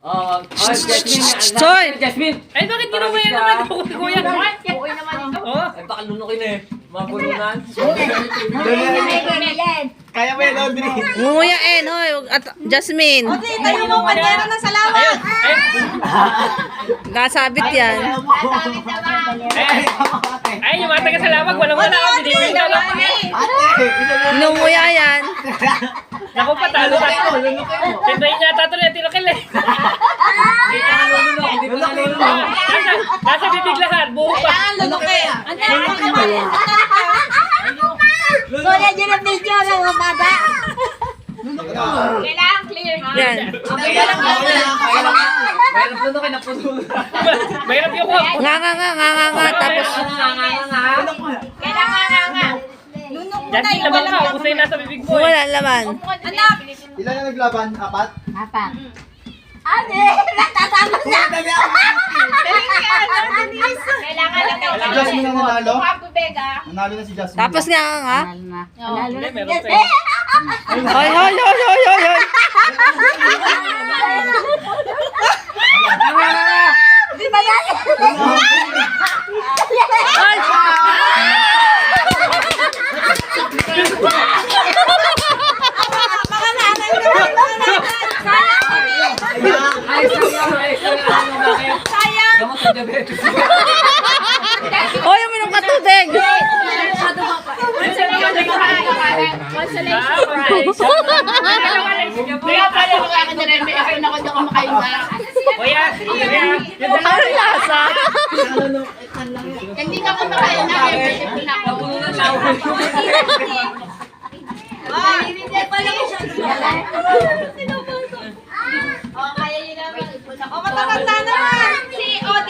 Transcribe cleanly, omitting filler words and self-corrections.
Soy! Jasmine! Ay, bakit ginawaya naman ako? Kuya naman. Okay naman ito. Oh. Ay, baka lunukin eh. Mga bulunan. Kaya mo yan, Audrey. Nguyain, hoy. At Jasmine. Tayo mo bandera ng salamat. Nasabit yan. Ay, yung mga taga-salawag, walang-wala ako. Binibigyan na lang. Nunguya yan. Naku, patalo ka. Tindahin niya tato na tinakil eh. Hindi ka nalulunok. Hindi ko nalulunok. Nasa bibig lahat, buo pa. Kuya, dyan ang video ng mga bata. Kailangan clear ha. Yan. Mayroon lunukin na puno. Mahirap yung ko. Nga. Tapos, Kailangan nga. Jasmine, laban ka. Usayin nasa bibig mo eh. wala laman. Anak. Ilan na naglaban? 4? Papa. Ate, natatalo na. Kailangan lang Si Jasmine ang nanalo? Bubega. Nanalo na si Jasmine. Tapos nga. Hindi, meron pa Hoy. Di ba yan? Ay! Sayang. Gamot sa diabetes. Hoy, uminom ka tubig. Kuya, Ang lasa. Hindi ka kumakain na. Napuno na siya. Ay, hindi pala ko siya.